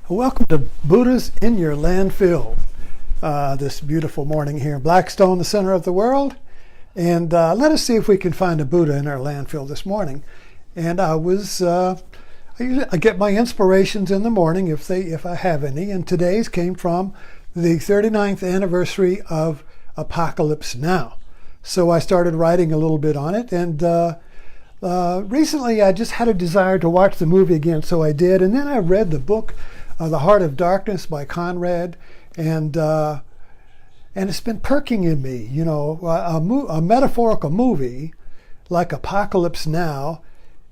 Welcome to Buddhas in Your Landfill. This beautiful morning here in Blackstone, the center of the world. And let us see if we can find a Buddha in our landfill this morning. And I get my inspirations in the morning if I have any. And today's came from the 39th anniversary of Apocalypse Now. So I started writing a little bit on it. And recently I just had a desire to watch the movie again, so I did. And then I read the book, The Heart of Darkness by Conrad. And it's been perking in me, you know, a metaphorical movie like Apocalypse Now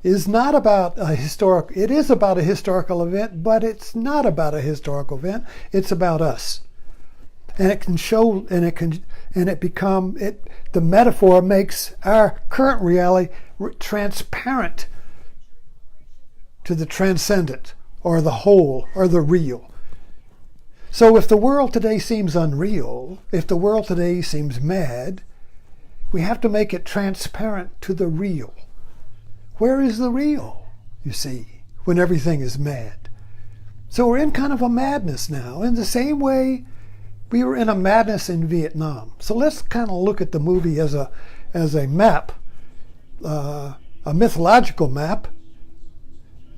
is not about it is about a historical event, but it's not about a historical event. It's about us. And it can show, the metaphor makes our current reality transparent to the transcendent or the whole or the real. So if the world today seems unreal, if the world today seems mad, we have to make it transparent to the real. Where is the real, you see, when everything is mad? So we're in kind of a madness now, in the same way we were in a madness in Vietnam. So let's kind of look at the movie as a map, a mythological map.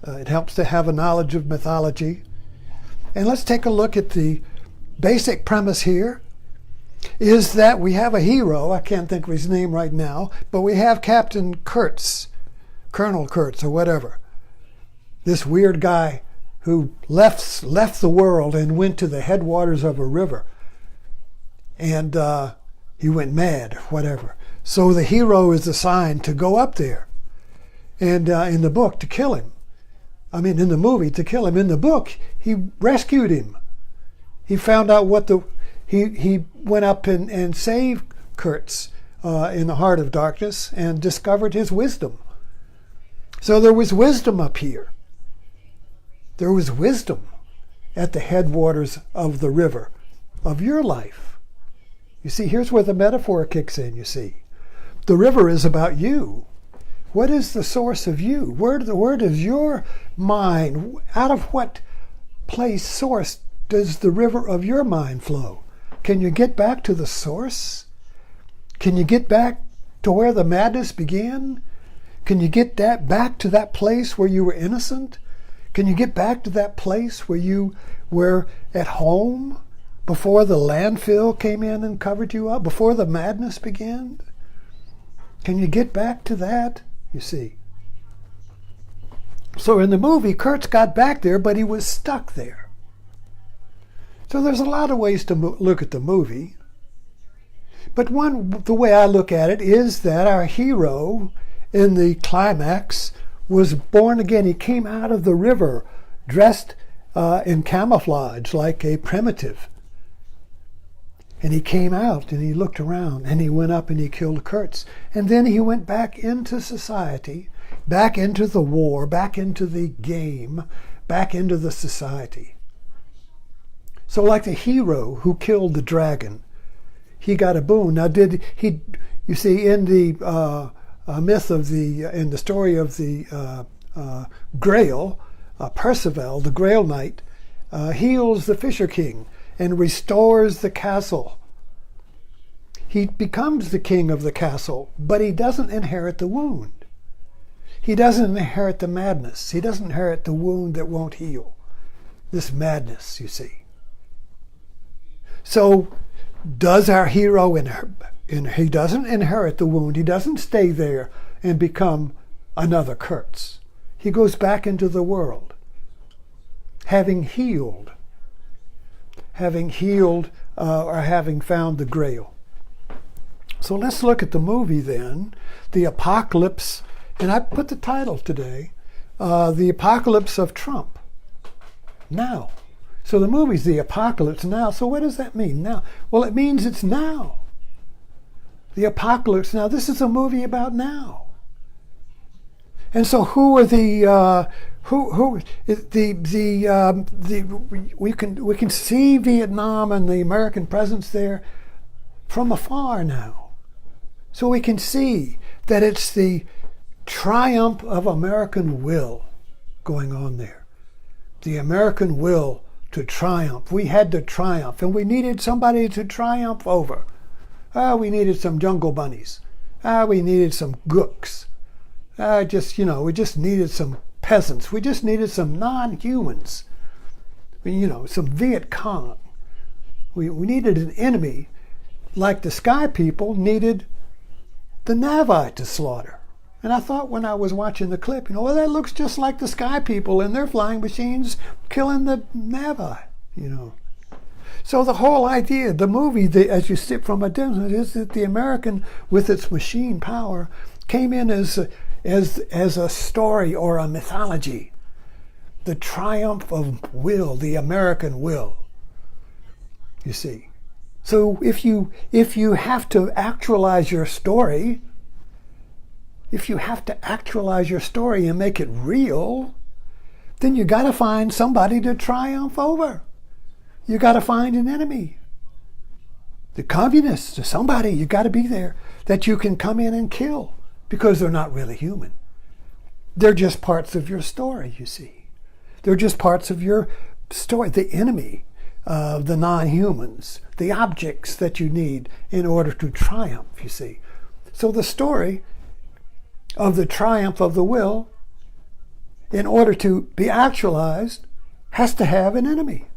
It helps to have a knowledge of mythology. And let's take a look at the basic premise here, is that we have a hero, I can't think of his name right now, but we have Captain Kurtz, Colonel Kurtz or whatever, this weird guy who left the world and went to the headwaters of a river. And he went mad, whatever. So the hero is assigned to go up there and in the book to kill him. In the movie, to kill him. In the book, he rescued him. He found out he went up and saved Kurtz in the heart of darkness and discovered his wisdom. So there was wisdom up here. There was wisdom at the headwaters of the river of your life. You see, here's where the metaphor kicks in, you see. The river is about you. What is the source of you? Where does your mind, out of what source does the river of your mind flow? Can you get back to the source? Can you get back to where the madness began? Can you get back to that place where you were innocent? Can you get back to that place where you were at home before the landfill came in and covered you up, before the madness began? Can you get back to that? You see. So in the movie, Kurtz got back there, but he was stuck there. So there's a lot of ways to look at the movie. But the way I look at it is that our hero in the climax was born again. He came out of the river dressed in camouflage like a primitive. And he came out and he looked around and he went up and he killed Kurtz. And then he went back into society, back into the war, back into the game, back into the society. So like the hero who killed the dragon, he got a boon. Now you see in the myth in the story of the Grail, Percival, the Grail Knight, heals the Fisher King and restores the castle. He becomes the king of the castle, but he doesn't inherit the wound. He doesn't inherit the madness. He doesn't inherit the wound that won't heal. This madness, you see. So does our hero he doesn't inherit the wound. He doesn't stay there and become another Kurtz. He goes back into the world, having healed or having found the Grail. So let's look at the movie then, The Apocalypse, and I put the title today, The Apocalypse of Trump. Now. So the movie's The Apocalypse Now. So what does that mean now? Well, it means it's now. The Apocalypse Now. This is a movie about now. And so who are we can see Vietnam and the American presence there from afar now. So we can see that it's the triumph of American will. going on there. The American will to triumph. We had to triumph, and we needed somebody to triumph over. We needed some jungle bunnies. We needed some gooks. We just needed some peasants. We just needed some non-humans. Some Viet Cong. We needed an enemy like the Sky People needed the Navi to slaughter. And I thought when I was watching the clip, that looks just like the Sky People and their flying machines killing the Navi, So the whole idea, the movie, as you sit from a distance, is that the American, with its machine power, came in as a story or a mythology. The triumph of will, the American will. You see. So if you have to actualize your story, and make it real, then you got to find somebody to triumph over. You got to find an enemy. The communists or somebody, you got to be there that you can come in and kill, because they're not really human. They're just parts of your story, you see. They're just parts of your story. The enemy, the non-humans, the objects that you need in order to triumph, you see. So the story of the triumph of the will, in order to be actualized, has to have an enemy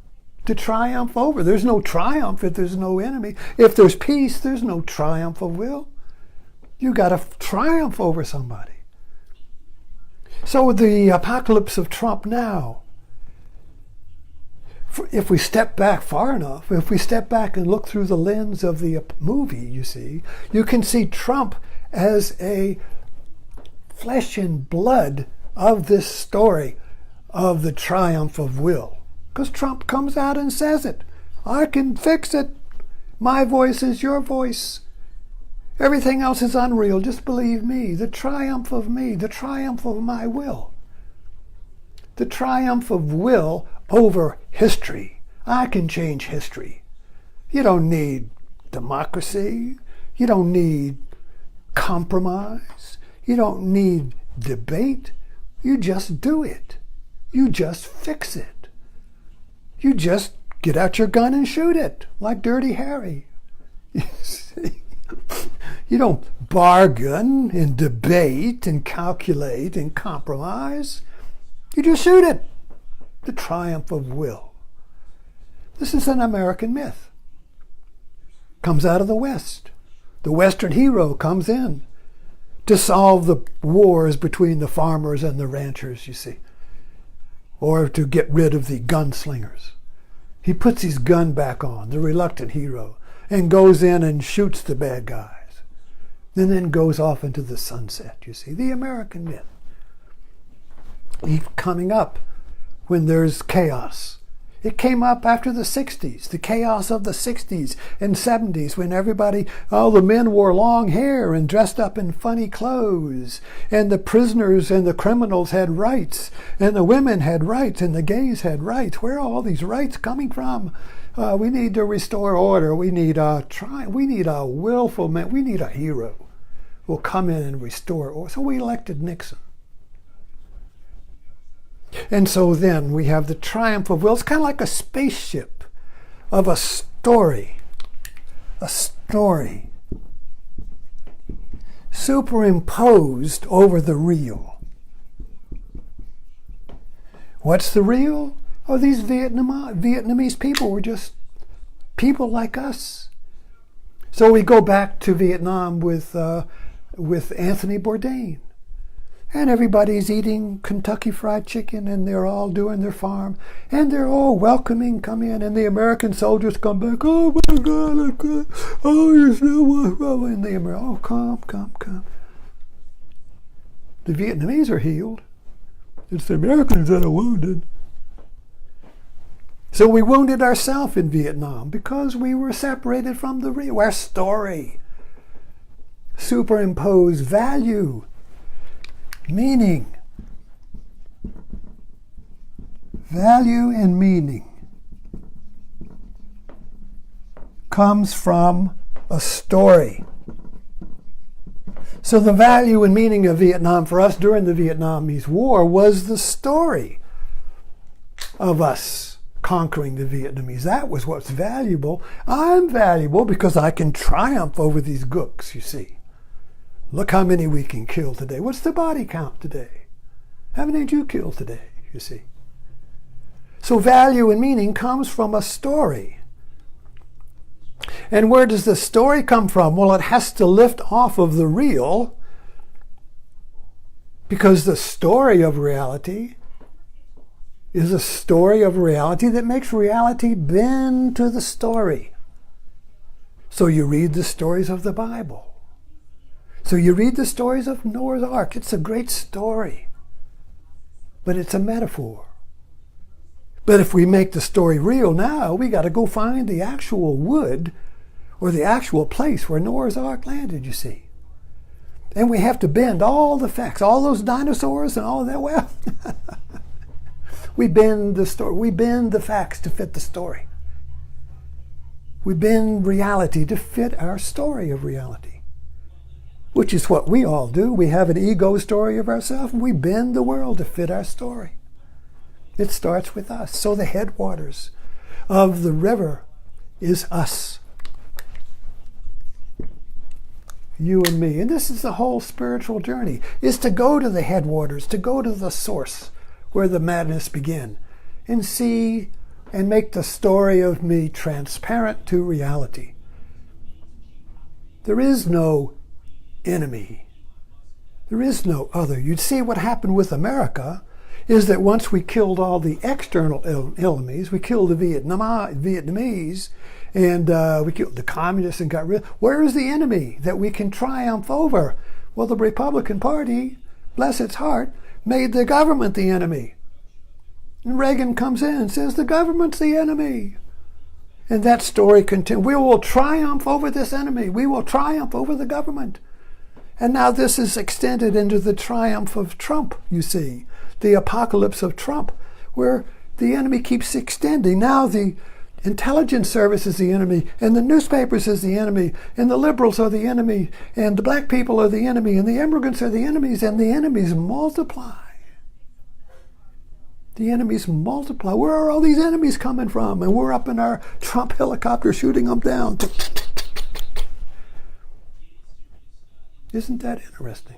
to triumph over. There's no triumph if there's no enemy. If there's peace, there's no triumph of will. You got to triumph over somebody. So the apocalypse of Trump now, if we step back far enough, if we step back and look through the lens of the movie, you can see Trump as a flesh and blood of this story of the triumph of will. Because Trump comes out and says it. I can fix it. My voice is your voice. Everything else is unreal. Just believe me. The triumph of me. The triumph of my will. The triumph of will over history. I can change history. You don't need democracy. You don't need compromise. You don't need debate. You just do it. You just fix it. You just get out your gun and shoot it, like Dirty Harry. You see? You don't bargain and debate and calculate and compromise. You just shoot it. The triumph of will. This is an American myth. Comes out of the West. The Western hero comes in to solve the wars between the farmers and the ranchers, you see, or to get rid of the gunslingers. He puts his gun back on, the reluctant hero, and goes in and shoots the bad guys, and then goes off into the sunset, you see, the American myth. He's coming up when there's chaos. It came up after the 60s, the chaos of the 60s and 70s, when the men wore long hair and dressed up in funny clothes, and the prisoners and the criminals had rights, and the women had rights, and the gays had rights. Where are all these rights coming from? We need to restore order. We need a willful man. We need a hero who will come in and restore order. So we elected Nixon. And so then we have the triumph of will. It's kind of like a spaceship of a story. A story superimposed over the real. What's the real? Oh, these Vietnamese people were just people like us. So we go back to Vietnam with Anthony Bourdain. And everybody's eating Kentucky Fried Chicken, and they're all doing their farm, and they're all welcoming, come in, and the American soldiers come back, oh my God, oh, you're so, and the American, oh, come. The Vietnamese are healed. It's the Americans that are wounded. So we wounded ourselves in Vietnam because we were separated from the real. Our story superimposed value, meaning. Value and meaning comes from a story. So the value and meaning of Vietnam for us during the Vietnamese War was the story of us conquering the Vietnamese. That was what's valuable. I'm valuable because I can triumph over these gooks, you see. Look how many we can kill today. What's the body count today? How many did you kill today, you see? So value and meaning comes from a story. And where does the story come from? Well, it has to lift off of the real, because the story of reality is a story of reality that makes reality bend to the story. So you read the stories of the Bible. So you read the stories of Noah's Ark. It's a great story, but it's a metaphor. But if we make the story real now, we got to go find the actual wood or the actual place where Noah's Ark landed, you see. And we have to bend all the facts, all those dinosaurs and all of that. Well, we bend the story. We bend the facts to fit the story. We bend reality to fit our story of reality, which is what we all do. We have an ego story of ourselves, and we bend the world to fit our story. It starts with us. So the headwaters of the river is us. You and me. And this is the whole spiritual journey, is to go to the headwaters, to go to the source where the madness began, and see and make the story of me transparent to reality. There is no enemy. There is no other. You'd see what happened with America is that once we killed all the external enemies, we killed the Vietnamese, and we killed the communists and got rid. Where is the enemy that we can triumph over? Well, the Republican Party, bless its heart, made the government the enemy. And Reagan comes in and says, the government's the enemy. And that story continues. We will triumph over this enemy. We will triumph over the government. And now this is extended into the triumph of Trump, you see. The apocalypse of Trump, where the enemy keeps extending. Now the intelligence service is the enemy, and the newspapers is the enemy, and the liberals are the enemy, and the black people are the enemy, and the immigrants are the enemies, and the enemies multiply. The enemies multiply. Where are all these enemies coming from? And we're up in our Trump helicopter shooting them down. Isn't that interesting?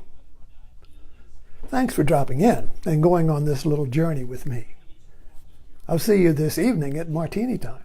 Thanks for dropping in and going on this little journey with me. I'll see you this evening at Martini time.